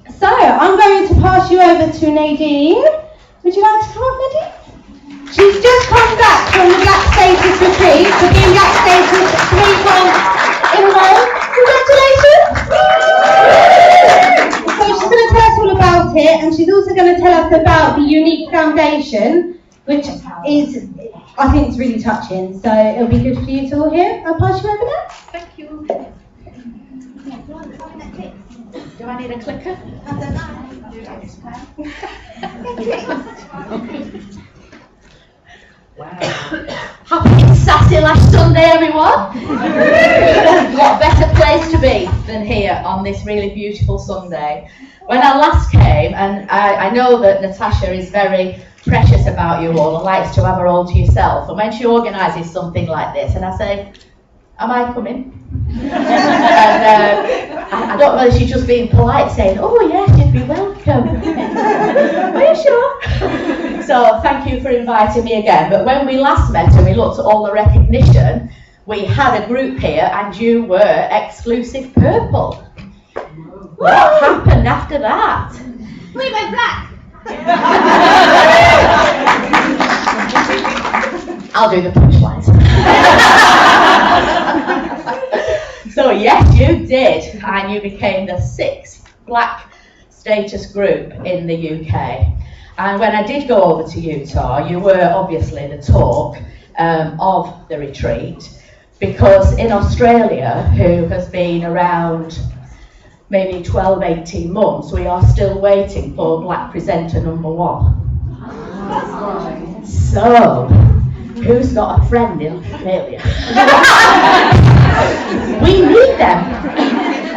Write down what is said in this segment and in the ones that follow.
So, I'm going to pass you over to Nadine. Would you like to come up, Nadine? She's just come back from the Black Status retreat for being Black Status 3 times in a row. Congratulations! So she's going to tell us all about it, and she's also going to tell us about the Younique Foundation, which is, I think it's really touching, so it'll be good for you to all hear. I'll pass you over now. Thank you. Do I need a clicker? I don't know. Wow. Happy Sassylash Sunday, everyone. What better place to be than here on this really beautiful Sunday. When I last came, and I know that Natasha is very precious about you all and likes to have her all to yourself, and when she organises something like this, and I say, am I coming? And I don't know if she's just being polite saying, oh yes, you'd be welcome. Are you sure? So thank you for inviting me again. But when we last met and we looked at all the recognition, we had a group here and you were exclusive purple. What happened after that? We went black. I'll do the punchlines. So yes, you did, and you became the 6th Black status group in the UK. And when I did go over to Utah, you were obviously the talk of the retreat, because in Australia, who has been around maybe 12, 18 months, we are still waiting for Black presenter number 1. So, who's got a friend in Australia? We need them.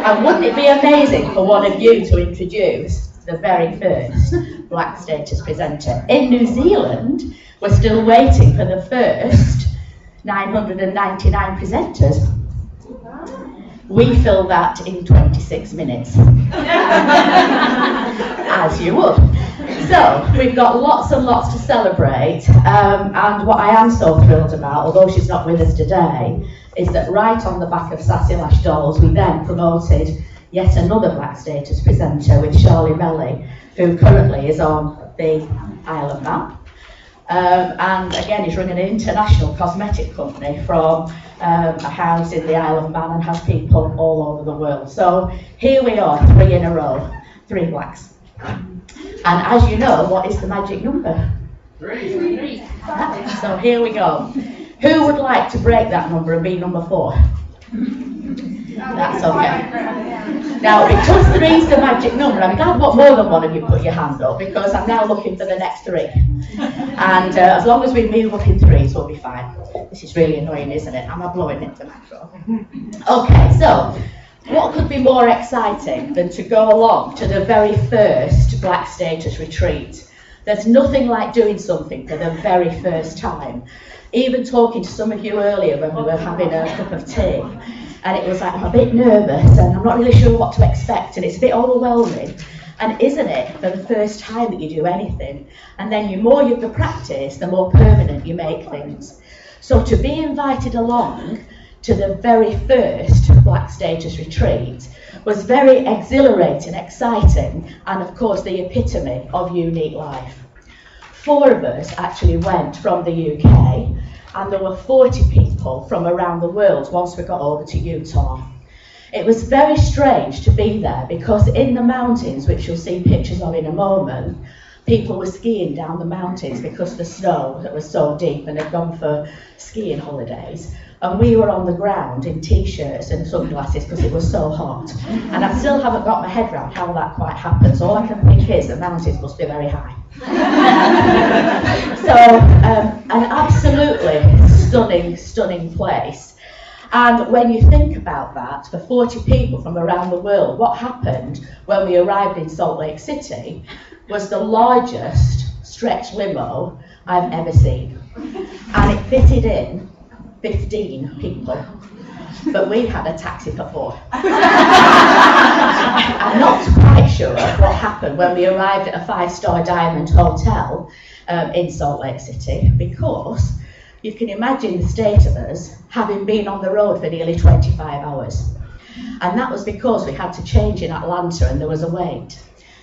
And wouldn't it be amazing for one of you to introduce the very first Black status presenter? In New Zealand, we're still waiting for the first 999 presenters. We fill that in 26 minutes. As you would. So, we've got lots and lots to celebrate, and what I am so thrilled about, although she's not with us today, is that right on the back of Sassylash dolls, we then promoted yet another Black status presenter with Charlie Melly, who currently is on the Isle of Man. And again, he's running an international cosmetic company from a house in the Isle of Man and has people all over the world. So here we are, 3 in a row, 3 Blacks. And as you know, what is the magic number? 3. So here we go. Who would like to break that number and be number 4? That's okay. Now, because 3 is the magic number, I'm glad more than one of you put your hand up, because I'm now looking for the next 3. And as long as we move up in 3s, we'll be fine. This is really annoying, isn't it? Am I blowing it, the macro? Okay, so what could be more exciting than to go along to the very first Black status retreat? There's nothing like doing something for the very first time. Even talking to some of you earlier when we were having a cup of tea, and it was like, I'm a bit nervous and I'm not really sure what to expect, and it's a bit overwhelming. And isn't it, for the first time that you do anything? And then the more you practice, the more permanent you make things. So to be invited along to the very first Black status retreat was very exhilarating, exciting, and of course the epitome of Younique life. 4 of us actually went from the UK, and there were 40 people from around the world once we got over to Utah. It was very strange to be there, because in the mountains, which you'll see pictures of in a moment, people were skiing down the mountains because the snow that was so deep and had gone for skiing holidays. And we were on the ground in t-shirts and sunglasses because it was so hot. And I still haven't got my head around how that quite happens. All I can think is the mountains must be very high. So, an absolutely stunning place. And when you think about that, for 40 people from around the world, what happened when we arrived in Salt Lake City was the largest stretch limo I've ever seen. And it fitted in 15 people, but we had a taxi for 4. I'm not quite sure what happened when we arrived at a 5-star diamond hotel in Salt Lake City, because you can imagine the state of us having been on the road for nearly 25 hours. And that was because we had to change in Atlanta and there was a wait.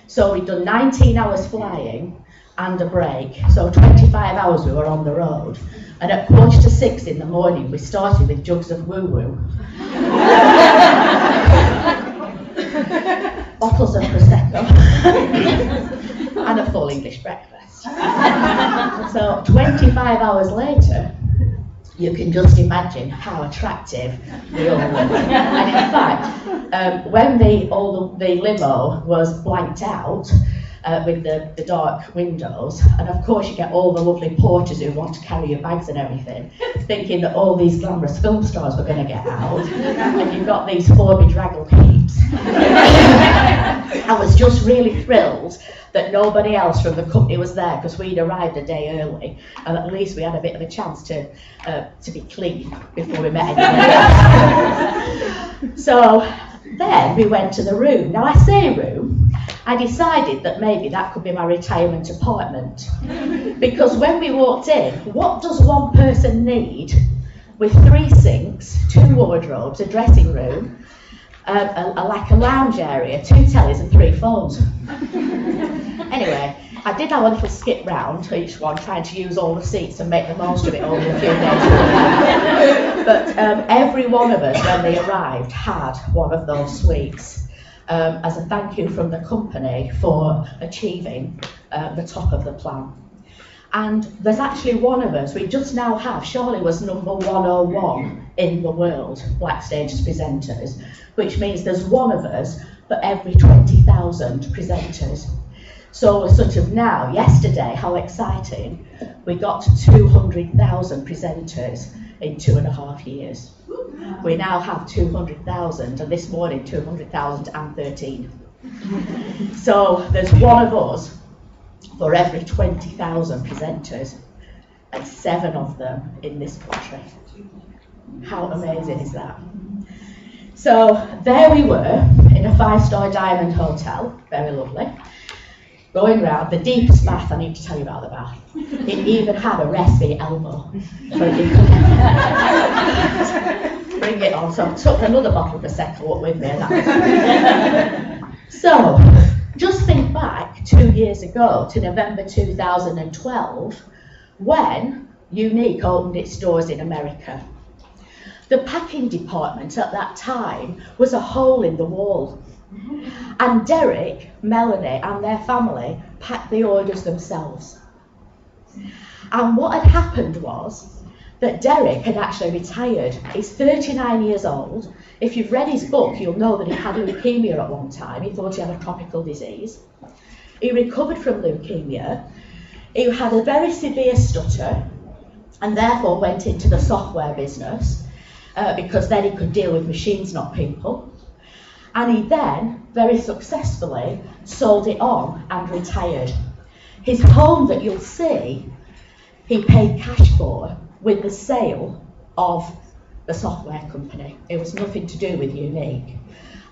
So we'd done 19 hours flying and a break. So 25 hours we were on the road. And at 5:45 in the morning, we started with jugs of woo-woo. Bottles of Prosecco. And a full English breakfast. So 25 hours later, you can just imagine how attractive we all were. And in fact, when the limo was blanked out with the dark windows, and of course you get all the lovely porters who want to carry your bags and everything, thinking that all these glamorous film stars were going to get out, and you've got these four bedraggled heaps. I was just really thrilled that nobody else from the company was there because we'd arrived a day early, and at least we had a bit of a chance to be clean before we met anybody else. So then we went to the room. Now I say room, I decided that maybe that could be my retirement apartment, because when we walked in, what does one person need with 3 sinks, 2 wardrobes, a dressing room, like a lounge area, 2 tellies and 3 phones? Anyway, I did have a little skip round to each one, trying to use all the seats and make the most of it over a few days. But every one of us, when they arrived, had one of those suites as a thank you from the company for achieving the top of the plan. And there's actually one of us, we just now have, Shirley was number 101 in the world, Black Stages presenters, which means there's one of us for every 20,000 presenters. So we're sort of now, yesterday, how exciting, we got to 200,000 presenters in 2.5 years. We now have 200,000, and this morning 200,013. So there's one of us for every 20,000 presenters, and 7 of them in this country. How amazing is that? So there we were in a 5-star diamond hotel, very lovely, going round the deepest bath. I need to tell you about the bath. It even had a recipe elbow. So you could bring it on. So I took another bottle of Prosecco up with me. And that was so just think back 2 years ago to November 2012 when Younique opened its doors in America. The packing department at that time was a hole in the wall. And Derek, Melanie and their family packed the orders themselves. And what had happened was that Derek had actually retired. He's 39 years old. If you've read his book, you'll know that he had leukemia at one time. He thought he had a tropical disease. He recovered from leukemia. He had a very severe stutter and therefore went into the software business because then he could deal with machines, not people. And he then, very successfully, sold it on and retired. His home that you'll see, he paid cash for with the sale of the software company. It was nothing to do with Younique.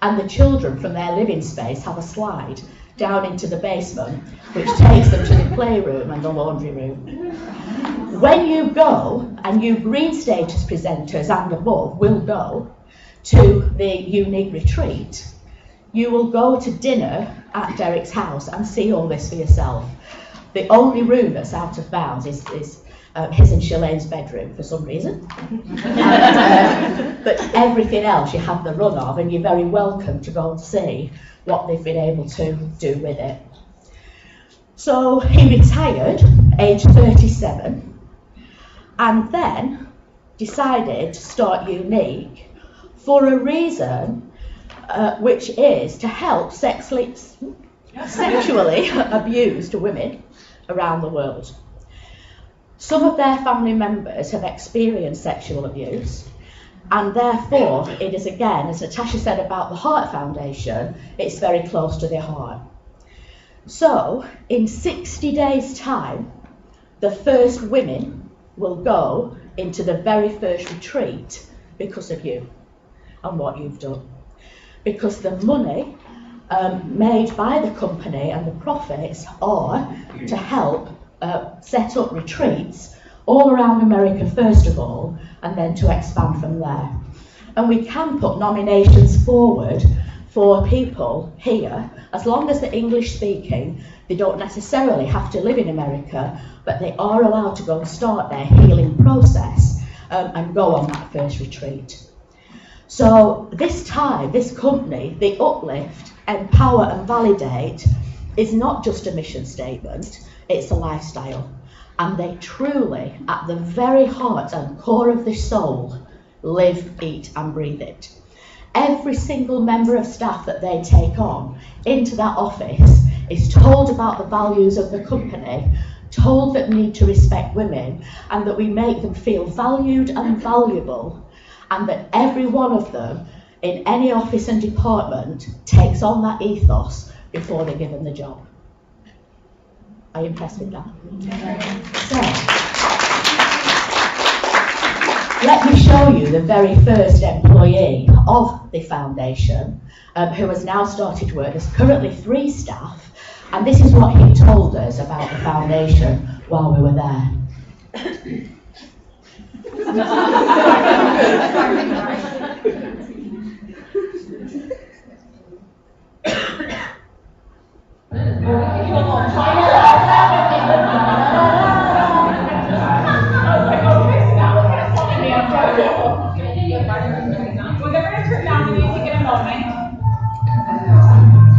And the children from their living space have a slide down into the basement, which takes them to the playroom and the laundry room. When you go, and you green status presenters and above will go, to the Younique retreat, you will go to dinner at Derek's house and see all this for yourself. The only room that's out of bounds is his and Shalane's bedroom for some reason. But everything else you have the run of, and you're very welcome to go and see what they've been able to do with it. So he retired, age 37, and then decided to start Younique for a reason which is to help sexually abused women around the world. Some of their family members have experienced sexual abuse, and therefore it is, again, as Natasha said about the Heart Foundation, it's very close to their heart. So in 60 days' time, the first women will go into the very first retreat because of you and what you've done. Because the money made by the company and the profits are to help set up retreats all around America first of all, and then to expand from there. And we can put nominations forward for people here, as long as they're English speaking, they don't necessarily have to live in America, but they are allowed to go and start their healing process and go on that first retreat. So this time, this company, the Uplift, Empower and Validate, is not just a mission statement, it's a lifestyle. And they truly, at the very heart and core of the soul, live, eat and breathe it. Every single member of staff that they take on into that office is told about the values of the company, told that we need to respect women and that we make them feel valued and valuable, and that every one of them in any office and department takes on that ethos before they're given the job. Are you impressed with that? So, let me show you the very first employee of the foundation who has now started work. There's currently 3 staff, and this is what he told us about the foundation while we were there.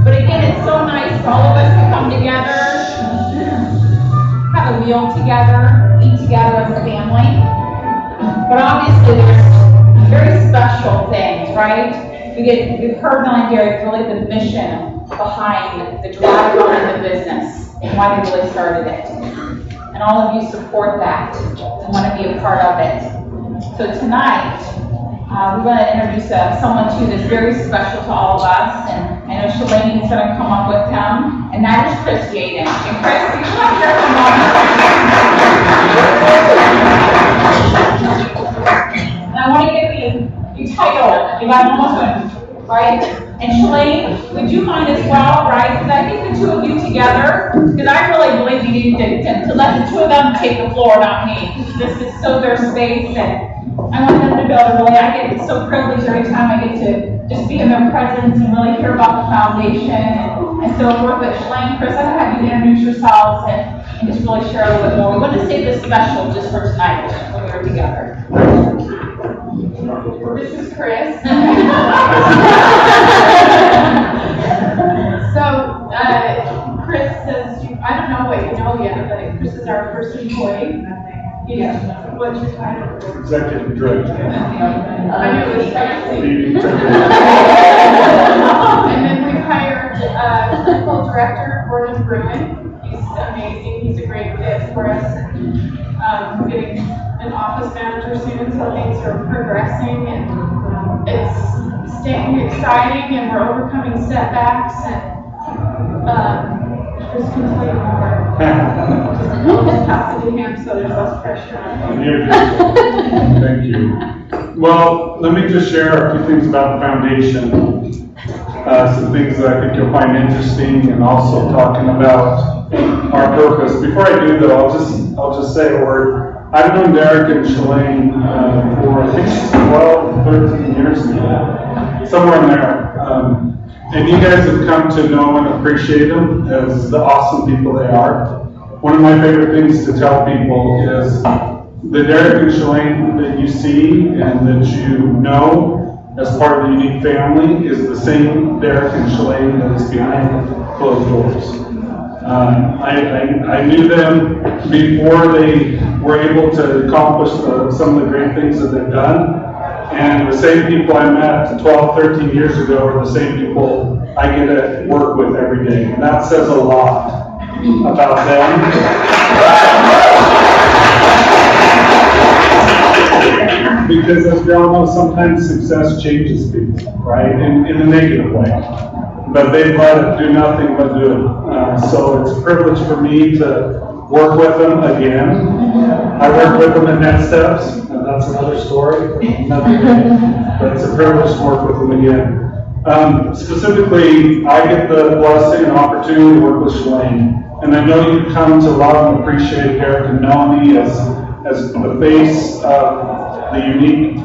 But again, it's so nice for all of us to come together, have a meal together, eat together as a family. But obviously there's very special things, right? We've heard on here really the mission behind the drive behind the business and why they really started it. And all of you support that and want to be a part of it. So tonight, we're going to introduce someone too that's very special to all of us, and I know Shalane is going to come up with him, and that is Chris Yaden. And Chris, you come here for a moment. And I want to give you title. You got almost one, right? And Shalane, would you mind as well, right? Because I think the two of you together, because I really believe you need to let the two of them take the floor, not me. This is so their space, and I want them to be able to really, I get so privileged every time I get to just be in their presence and really hear about the foundation and so forth. But Shalane, Chris, I'm going to have you introduce yourselves and just really share a little bit more. We want to save this special just for tonight when we're together. This is Chris. So, Chris says, I don't know what you know yet, but Chris is our first employee. Yeah. What's your title? Executive Director. I knew it was fancy. And then we've hired a clinical director, Gordon Bruin. He's amazing. He's a great fit for us. We're getting an office manager soon, so things are progressing, and it's staying exciting, and we're overcoming setbacks, and Chris can tell you more. I'll just pass it to him so there's less pressure on him. Thank you. Well, let me just share a few things about the foundation. Some things that I think you'll find interesting, and also talking about our purpose. Before I do though, I'll just say a word. I've known Derek and Shalane for I think 12, 13 years now, somewhere in there. And you guys have come to know and appreciate them as the awesome people they are. One of my favorite things to tell people is the Derek and Shalane that you see and that you know as part of the Younique family is the same Derek and Shalane that is behind closed doors. I knew them before they were able to accomplish some of the great things that they've done. And the same people I met 12, 13 years ago are the same people I get to work with every day. And that says a lot about them. Because as we all know, sometimes success changes people, right? In a negative way. But they've let it do nothing but do it. So it's a privilege for me to work with them again. I worked with them at Next Steps, and that's another story, another day. But it's a privilege to work with them again. Specifically, I get the blessing and opportunity to work with Shalane. And I know you've come to love and appreciate Derek and Melanie as the face of the Younique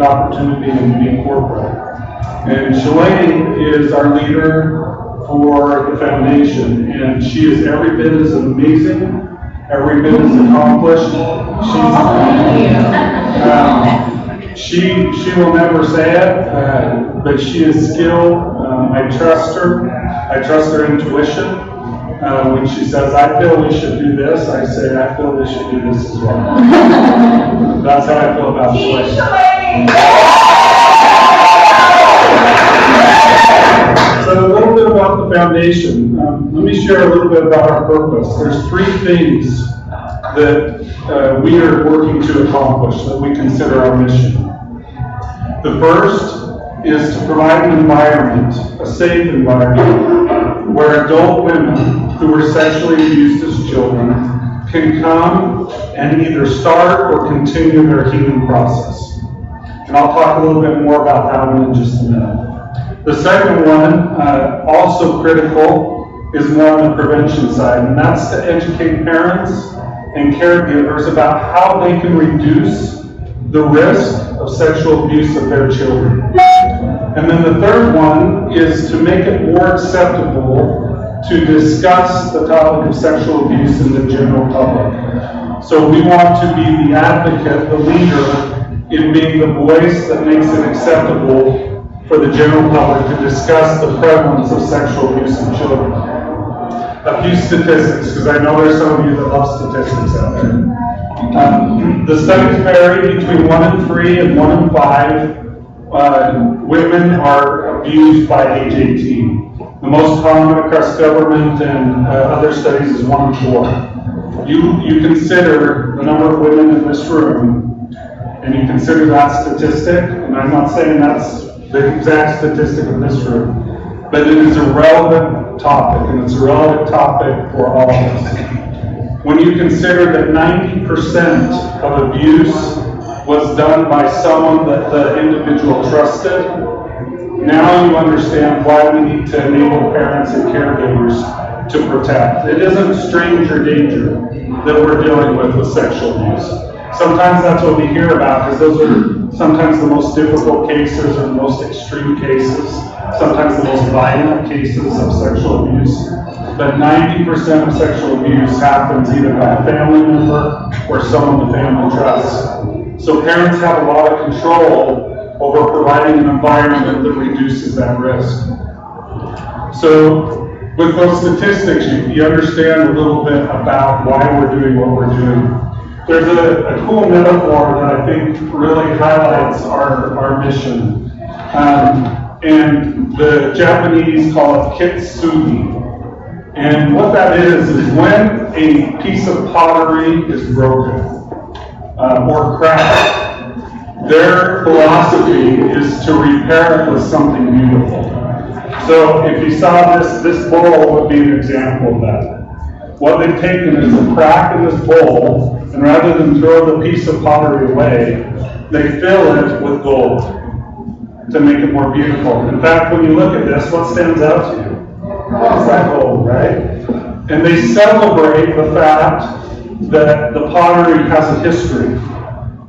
opportunity and Younique corporate. And Shalane is our leader for the foundation, and she is every bit as amazing, every bit as accomplished. She will never say it, but she is skilled. I trust her. I trust her intuition. When she says, I feel we should do this, I say, I feel we should do this as well. That's how I feel about Shalane. So a little bit about the foundation. Let me share a little bit about our purpose. There's 3 things that we are working to accomplish, that we consider our mission. The first is to provide an environment, a safe environment, where adult women who were sexually abused as children can come and either start or continue their healing process. And I'll talk a little bit more about that one in just a minute. The second one, also critical, is more on the prevention side, and that's to educate parents and caregivers about how they can reduce the risk of sexual abuse of their children. And then the third one is to make it more acceptable to discuss the topic of sexual abuse in the general public. So we want to be the advocate, the leader, in being the voice that makes it acceptable for the general public to discuss the prevalence of sexual abuse in children. A few statistics, because I know there's some of you that love statistics out there. The studies vary between 1 in 3 and 1 in 5 women are abused by age 18. The most common across government and other studies is 1 in 4. You consider the number of women in this room, and you consider that statistic, and I'm not saying that's the exact statistic of this room, but it is a relevant topic, and it's a relevant topic for all of us. When you consider that 90% of abuse was done by someone that the individual trusted, now you understand why we need to enable parents and caregivers to protect. It isn't stranger danger that we're dealing with sexual abuse. Sometimes that's what we hear about, because those are sometimes the most difficult cases or the most extreme cases, sometimes the most violent cases of sexual abuse. But 90% of sexual abuse happens either by a family member or someone the family trusts. So parents have a lot of control over providing an environment that reduces that risk. So with those statistics, you understand a little bit about why we're doing what we're doing. There's a cool metaphor that I think really highlights our mission. And the Japanese call it kitsugi. And what that is when a piece of pottery is broken or cracked, their philosophy is to repair it with something beautiful. So if you saw this bowl would be an example of that. What they've taken is a crack in this bowl, and rather than throw the piece of pottery away, they fill it with gold to make it more beautiful. In fact, when you look at this, what stands out to you? It's that gold, right? And they celebrate the fact that the pottery has a history,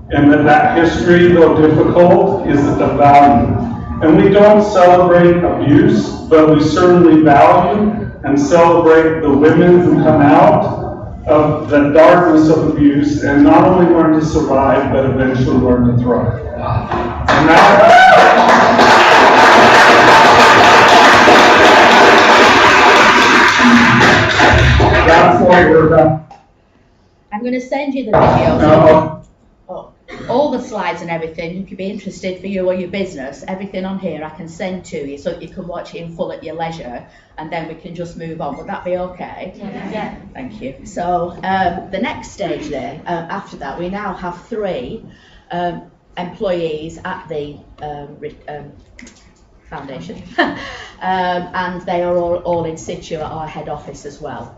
and that history, though difficult, is of value. And we don't celebrate abuse, but we certainly value and celebrate the women who come out of the darkness of abuse and not only learn to survive, but eventually learn to thrive. And that's what we're about. I'm going to send you the video. All the slides and everything, if you'd be interested for you or your business, everything on here I can send to you so that you can watch it in full at your leisure, and then we can just move on. Would that be okay? Yeah. Thank you. So the next stage there, after that, we now have 3 employees at the foundation, and they are all in situ at our head office as well.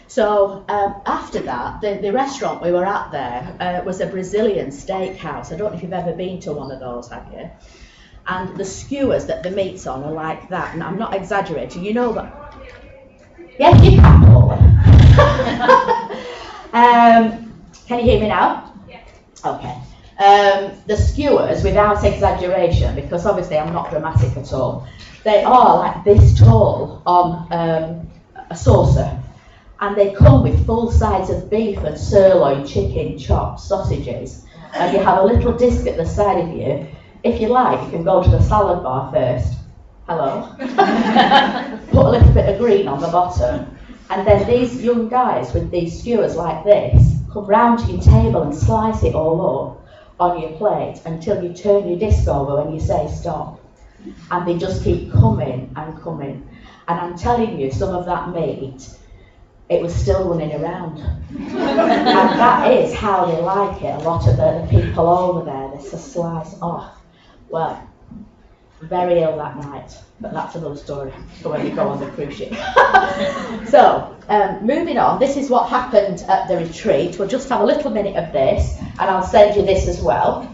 So after that, the restaurant we were at there was a Brazilian steakhouse. I don't know if you've ever been to one of those, have you? And the skewers that the meat's on are like that, and I'm not exaggerating. You know that? Yes, you can, Paula. Can you hear me now? Yeah. Okay. the skewers, without exaggeration, because obviously I'm not dramatic at all, they are like this tall on a saucer, and they come with full sides of beef and sirloin, chicken, chops, sausages, and you have a little disc at the side of you. If you like, you can go to the salad bar first. Hello. Put a little bit of green on the bottom, and then these young guys with these skewers like this come round to your table and slice it all up on your plate until you turn your disc over when you say stop. And they just keep coming and coming. And I'm telling you, some of that meat, it was still running around. And that is how they like it. A lot of the people over there, they just slice off. Well, very ill that night, but that's another story for when we go on the cruise ship. So, moving on, this is what happened at the retreat. We'll just have a little minute of this, and I'll send you this as well.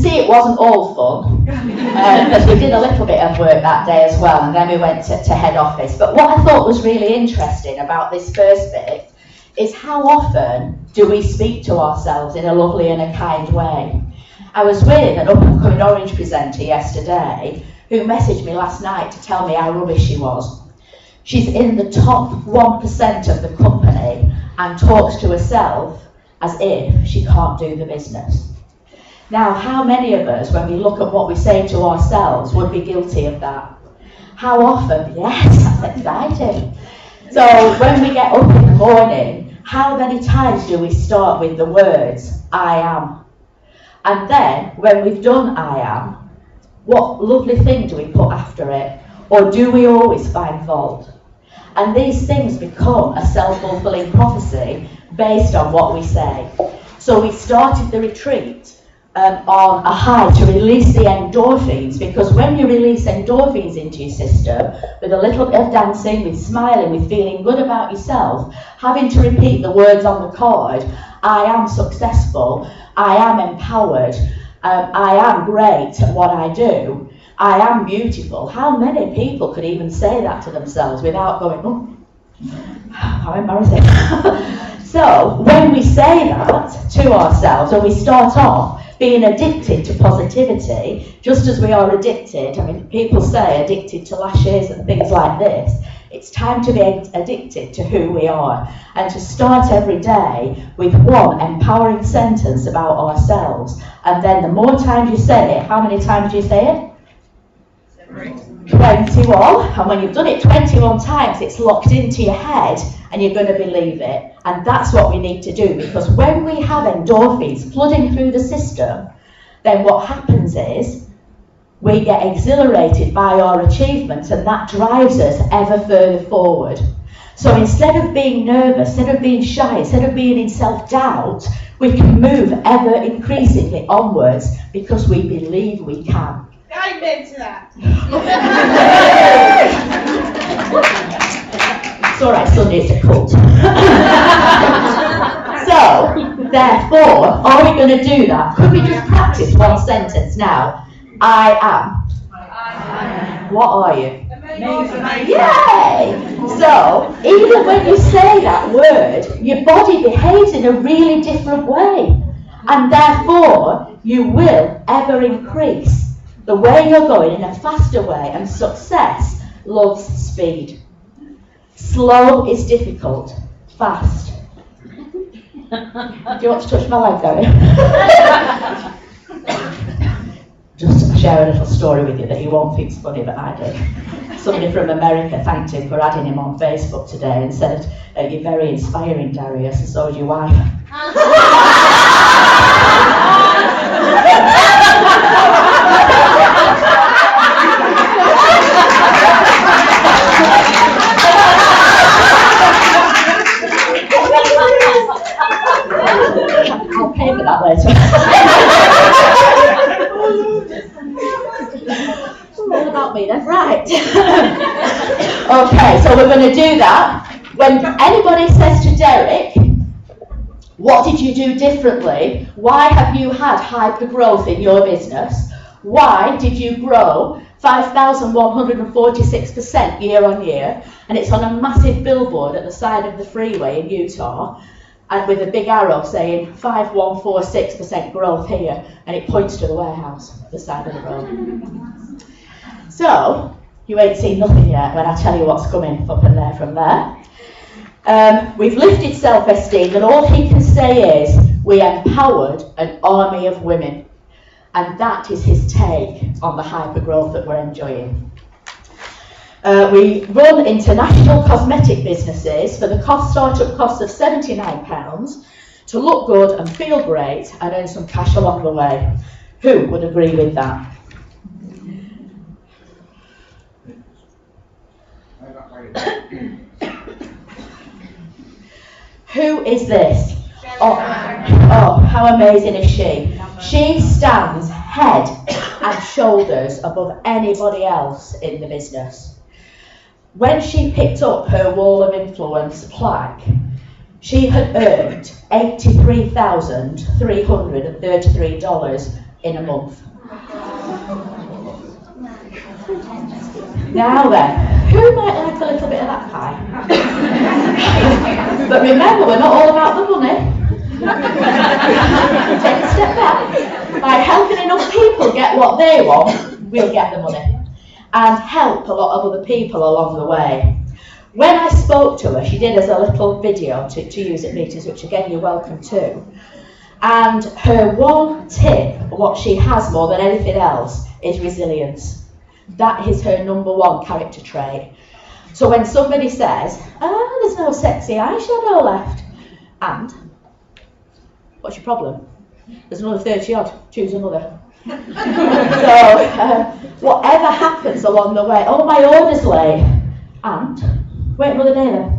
It wasn't all fun, because we did a little bit of work that day as well, and then we went to head office. But what I thought was really interesting about this first bit is how often do we speak to ourselves in a lovely and a kind way. I was with an up-and-coming Orange presenter yesterday who messaged me last night to tell me how rubbish she was. She's in the top 1% of the company and talks to herself as if she can't do the business. Now, how many of us, when we look at what we say to ourselves, would be guilty of that? How often? Yes, that's exciting. So when we get up in the morning, how many times do we start with the words, I am? And then, when we've done I am, what lovely thing do we put after it? Or do we always find fault? And these things become a self-fulfilling prophecy based on what we say. So we started the retreat on a high to release the endorphins, because when you release endorphins into your system, with a little bit of dancing, with smiling, with feeling good about yourself, having to repeat the words on the card, I am successful, I am empowered, I am great at what I do, I am beautiful. How many people could even say that to themselves without going, oh, how embarrassing. So when we say that to ourselves, and we start off being addicted to positivity, just as we are addicted, I mean, people say addicted to lashes and things like this, it's time to be addicted to who we are, and to start every day with one empowering sentence about ourselves. And then the more times you say it, how many times do you say it? 21. And when you've done it 21 times, it's locked into your head and you're going to believe it. And that's what we need to do, because when we have endorphins flooding through the system, then what happens is we get exhilarated by our achievements, and that drives us ever further forward. So instead of being nervous, instead of being shy, instead of being in self-doubt, we can move ever increasingly onwards because we believe we can. I've been to that. It's all right, Sunday is a cult. So, Therefore, are we going to do that? Could we just practice one sentence now? I am. What are you? Yay! So, even when you say that word, your body behaves in a really different way. And therefore, you will ever increase the way you're going in a faster way, and success loves speed. Slow is difficult, fast. Do you want to touch my leg, Gary? Just share a little story with you that you won't think is funny, but I did. Somebody from America thanked him for adding him on Facebook today and said, "You're very inspiring, Darius, and so is your wife." I'll pay for that later. All about me then, right? Okay, so we're going to do that. When anybody says to Derek, what did you do differently? Why have you had hyper growth in your business? Why did you grow 5,146% year on year? And it's on a massive billboard at the side of the freeway in Utah, and with a big arrow saying 5,146% growth here, and it points to the warehouse at the side of the road. So, you ain't seen nothing yet when I tell you what's coming up and there from there. We've lifted self-esteem, and all he can say is, we empowered an army of women. And that is his take on the hyper-growth that we're enjoying. We run international cosmetic businesses for the startup cost of £79 to look good and feel great and earn some cash along the way. Who would agree with that? Who is this? Oh, how amazing is she? She stands head and shoulders above anybody else in the business. When she picked up her Wall of Influence plaque, she had earned $83,333 in a month. Now then, who might like a little bit of that pie? But remember, we're not all about the money. Take a step back. By helping enough people get what they want, we'll get the money. And help a lot of other people along the way. When I spoke to her, she did us a little video to use at meetings, which again you're welcome to. And her one tip, what she has more than anything else, is resilience. That is her number one character trait. So when somebody says, there's no sexy eyeshadow left, and what's your problem? There's another 30 odd, choose another. So whatever happens along the way, my order's late, and wait another day then.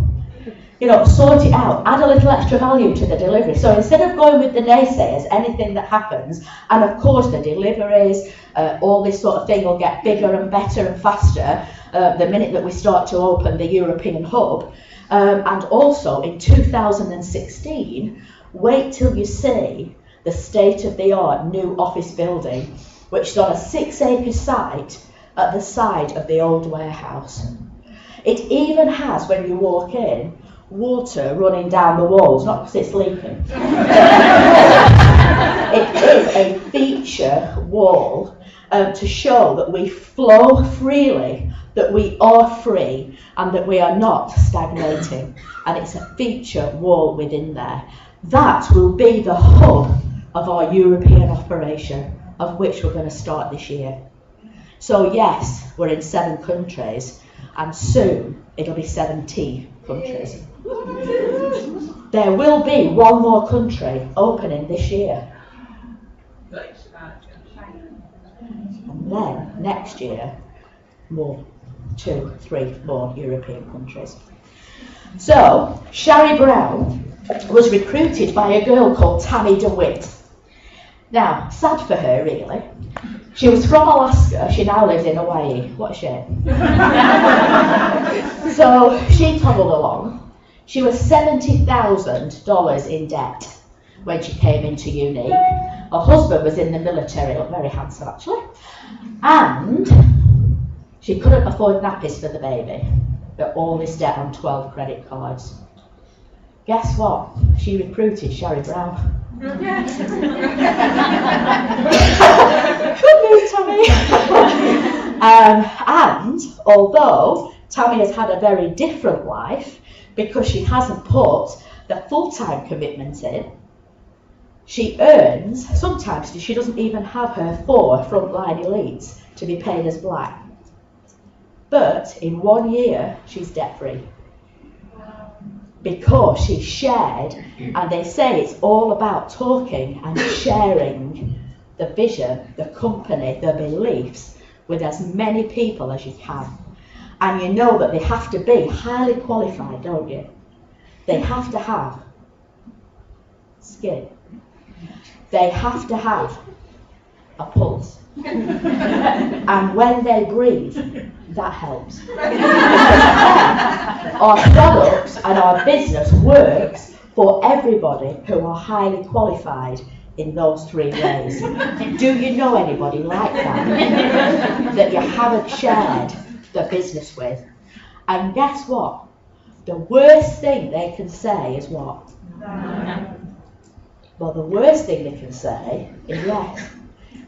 Sort it out, add a little extra value to the delivery. So instead of going with the naysayers, anything that happens, and of course the deliveries, all this sort of thing will get bigger and better and faster the minute that we start to open the European hub. And also in 2016, wait till you see the state-of-the-art new office building, which is on a 6-acre site at the side of the old warehouse. It even has, when you walk in, water running down the walls, not because it's leaking. It is a feature wall to show that we flow freely, that we are free, and that we are not stagnating. And it's a feature wall within there. That will be the hub of our European operation, of which we're going to start this year. So yes, we're in 7 countries, and soon it'll be 70 countries. There will be one more country opening this year. And then next year, more, 2, 3 more European countries. So, Shari Brown was recruited by a girl called Tammy DeWitt. Now, sad for her really. She was from Alaska, she now lives in Hawaii. What a shame. So, she toddled along. She was $70,000 in debt. when she came into Younique. Her husband was in the military, looked very handsome actually, and she couldn't afford nappies for the baby, but all this debt on 12 credit cards. Guess what? She recruited Sherry Brown. Good news, Tammy. And although Tammy has had a very different life because she hasn't put the full-time commitment in, she earns, sometimes she doesn't even have her 4 frontline elites to be paid as black. But in 1 year, she's debt-free. Because she shared, and they say it's all about talking and sharing the vision, the company, the beliefs with as many people as you can. And you know that they have to be highly qualified, don't you? They have to have skin. They have to have a pulse. And when they breathe, that helps. Our products and our business works for everybody who are highly qualified in those 3 ways. Do you know anybody like that you haven't shared the business with? And guess what? The worst thing they can say is what? No. Well, the worst thing they can say is yes,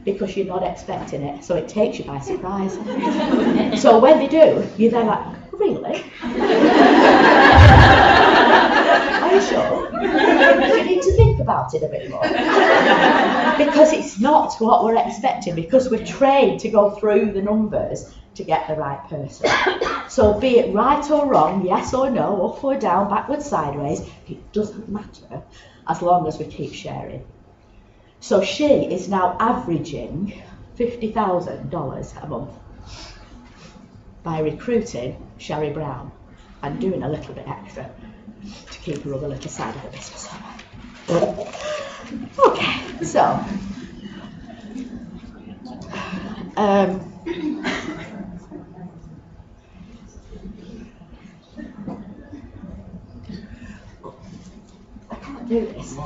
because you're not expecting it, so it takes you by surprise. So when they do, you're then like, really? Are you sure? You need to think about it a bit more. Because it's not what we're expecting, because we're trained to go through the numbers to get the right person. So be it right or wrong, yes or no, up or down, backwards, sideways, it doesn't matter as long as we keep sharing. So she is now averaging $50,000 a month by recruiting Sherry Brown and doing a little bit extra to keep her other little side of the business. Okay, so I can't do this.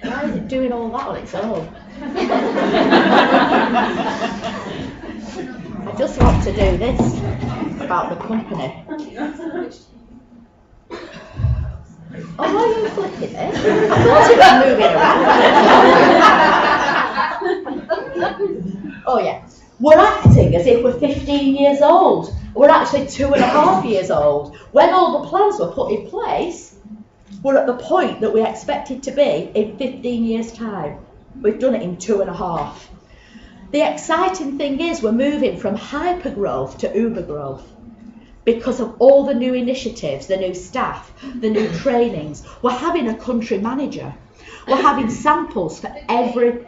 Why is it doing all that on its own? I just want to do this about the company. Oh, why are you flipping it? I thought it was moving around. Oh yeah, we're acting as if we're 15 years old. We're actually 2.5 years old. When all the plans were put in place, we're at the point that we expected to be in 15 years' time. We've done it in 2.5. The exciting thing is we're moving from hyper growth to uber growth because of all the new initiatives, the new staff, the new trainings. We're having a country manager. We're having samples for every...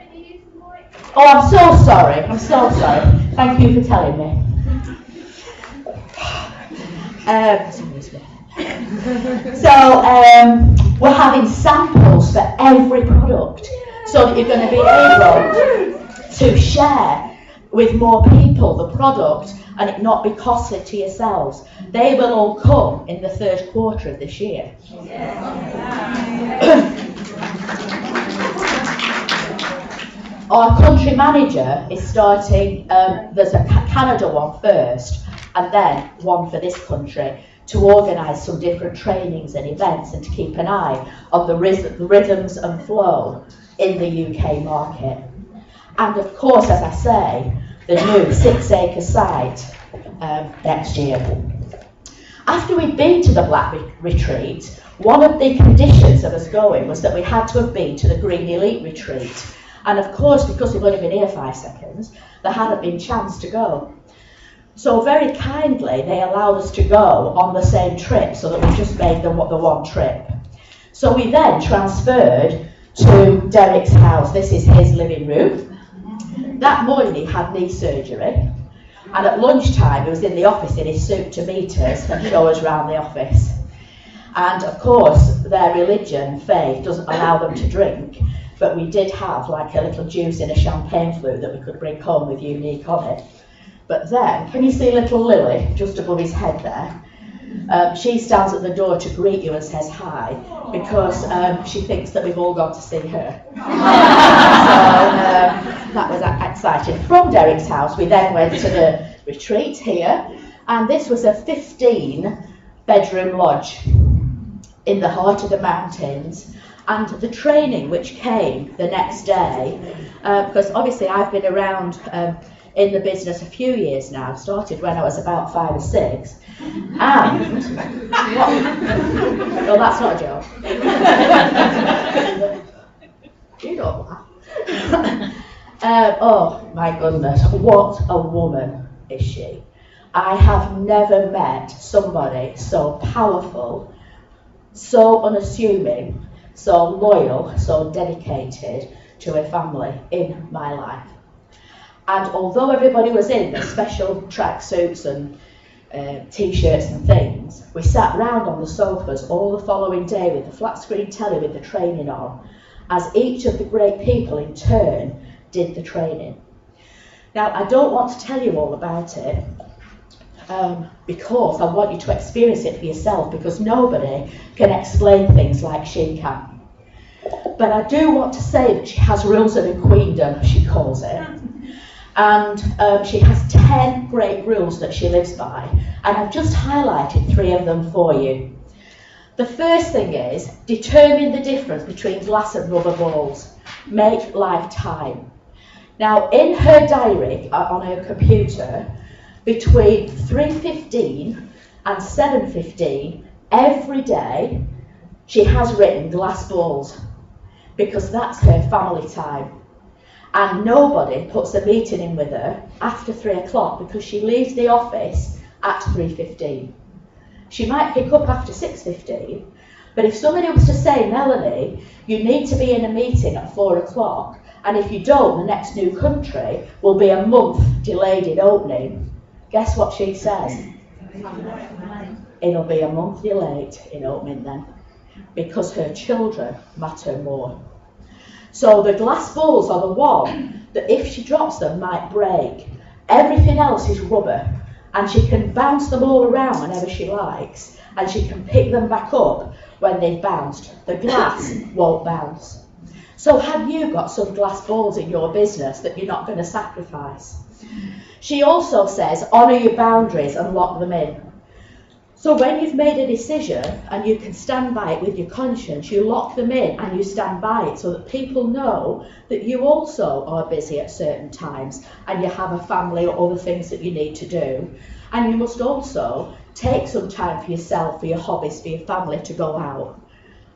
Oh, I'm so sorry. I'm so sorry. Thank you for telling me. We're having samples for every product so that you're going to be able to share with more people the product and it not be costly to yourselves. They will all come in the 3rd quarter of this year. Our country manager is starting, there's a Canada one first and then one for this country, to organise some different trainings and events and to keep an eye on the rhythms and flow in the UK market. And of course, as I say, the new 6-acre site next year. After we'd been to the Black Retreat, one of the conditions of us going was that we had to have been to the Green Elite Retreat. And of course, because we've only been here 5 seconds, there hadn't been chance to go. So very kindly, they allowed us to go on the same trip so that we just made the one trip. So we then transferred to Derek's house. This is his living room. That morning he had knee surgery. And at lunchtime he was in the office in his suit to meet us and show us around the office. And of course, their religion, faith, doesn't allow them to drink. But we did have like a little juice in a champagne flute that we could bring home with Younique on it. But then, can you see little Lily just above his head there? She stands at the door to greet you and says hi because she thinks that we've all gone to see her. So that was exciting. From Derek's house, we then went to the retreat here, and this was a 15-bedroom lodge in the heart of the mountains. And the training which came the next day, because obviously I've been around in the business a few years now, started when I was about 5 or 6, and, well, that's not a joke. You don't laugh. Oh my goodness, what a woman is she. I have never met somebody so powerful, so unassuming, so loyal, so dedicated to her family in my life. And although everybody was in their special tracksuits and t-shirts and things, we sat round on the sofas all the following day with the flat screen telly with the training on, as each of the great people in turn did the training. Now, I don't want to tell you all about it, because I want you to experience it for yourself, because nobody can explain things like she can. But I do want to say that she has rules of her queendom, she calls it. And she has 10 great rules that she lives by. And I've just highlighted 3 of them for you. The first thing is, determine the difference between glass and rubber balls. Make life time. Now, in her diary on her computer, between 3:15 and 7:15 every day, she has written glass balls, because that's her family time. And nobody puts a meeting in with her after 3 o'clock, because she leaves the office at 3:15. She might pick up after 6:15, but if somebody was to say, Melanie, you need to be in a meeting at 4 o'clock, and if you don't, the next new country will be a month delayed in opening, guess what she says? It'll be a month delayed in opening then, because her children matter more. So the glass balls are the one that if she drops them might break. Everything else is rubber, and she can bounce them all around whenever she likes, and she can pick them back up when they've bounced. The glass won't bounce. So have you got some glass balls in your business that you're not going to sacrifice? She also says, honour your boundaries and lock them in. So when you've made a decision and you can stand by it with your conscience, you lock them in and you stand by it so that people know that you also are busy at certain times and you have a family or other things that you need to do. And you must also take some time for yourself, for your hobbies, for your family to go out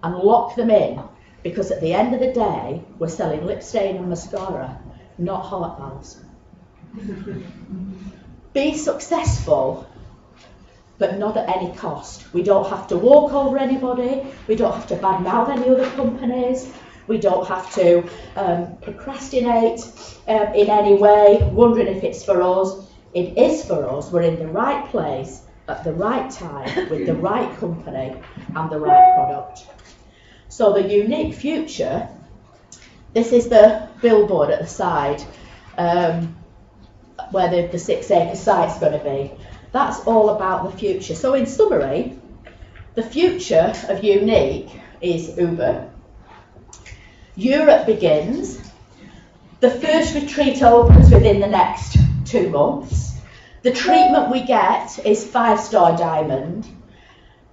and lock them in, because at the end of the day, we're selling lip stain and mascara, not heart valves. Be successful, but not at any cost. We don't have to walk over anybody. We don't have to badmouth any other companies. We don't have to procrastinate in any way, wondering if it's for us. It is for us. We're in the right place at the right time with the right company and the right product. So the Younique future, this is the billboard at the side where the 6-acre site's going to be. That's all about the future. So in summary, the future of Younique is Uber. Europe begins. The first retreat opens within the next 2 months. The treatment we get is 5-star diamond.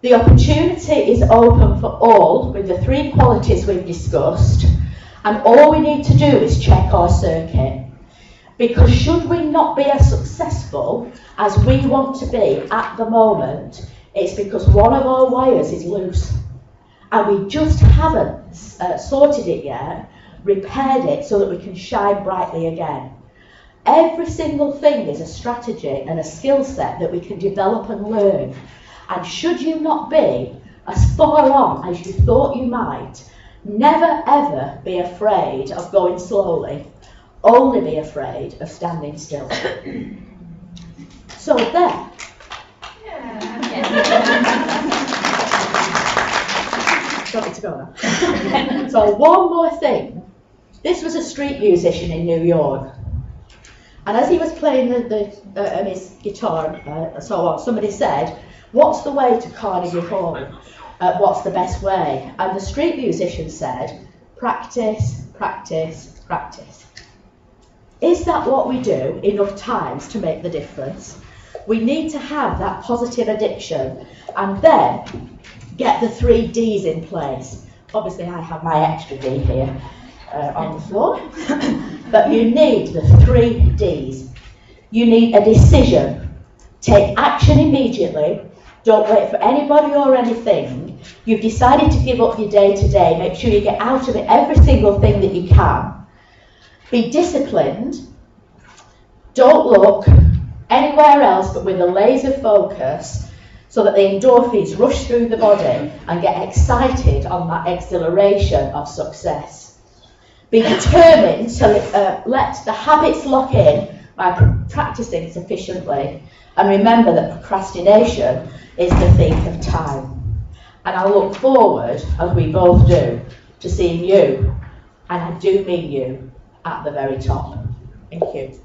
The opportunity is open for all with the 3 qualities we've discussed. And all we need to do is check our circuit. Because should we not be as successful as we want to be at the moment, it's because one of our wires is loose. And we just haven't sorted it yet, repaired it so that we can shine brightly again. Every single thing is a strategy and a skill set that we can develop and learn. And should you not be as far on as you thought you might, never ever be afraid of going slowly. Only be afraid of standing still. So there. Got me to go now. So one more thing. This was a street musician in New York. And as he was playing his guitar and so on, somebody said, what's the way to Carnegie Hall? What's the best way? And the street musician said, practice, practice, practice. Is that what we do enough times to make the difference? We need to have that positive addiction and then get the 3 Ds in place. Obviously I have my extra D here on the floor, but you need the 3 Ds. You need a decision. Take action immediately. Don't wait for anybody or anything. You've decided to give up your day to day. Make sure you get out of it every single thing that you can. Be disciplined. Don't look anywhere else but with a laser focus so that the endorphins rush through the body and get excited on that exhilaration of success. Be determined to let the habits lock in by practicing sufficiently, and remember that procrastination is the thief of time. And I look forward, as we both do, to seeing you, and I do mean you, at the very top. Thank you.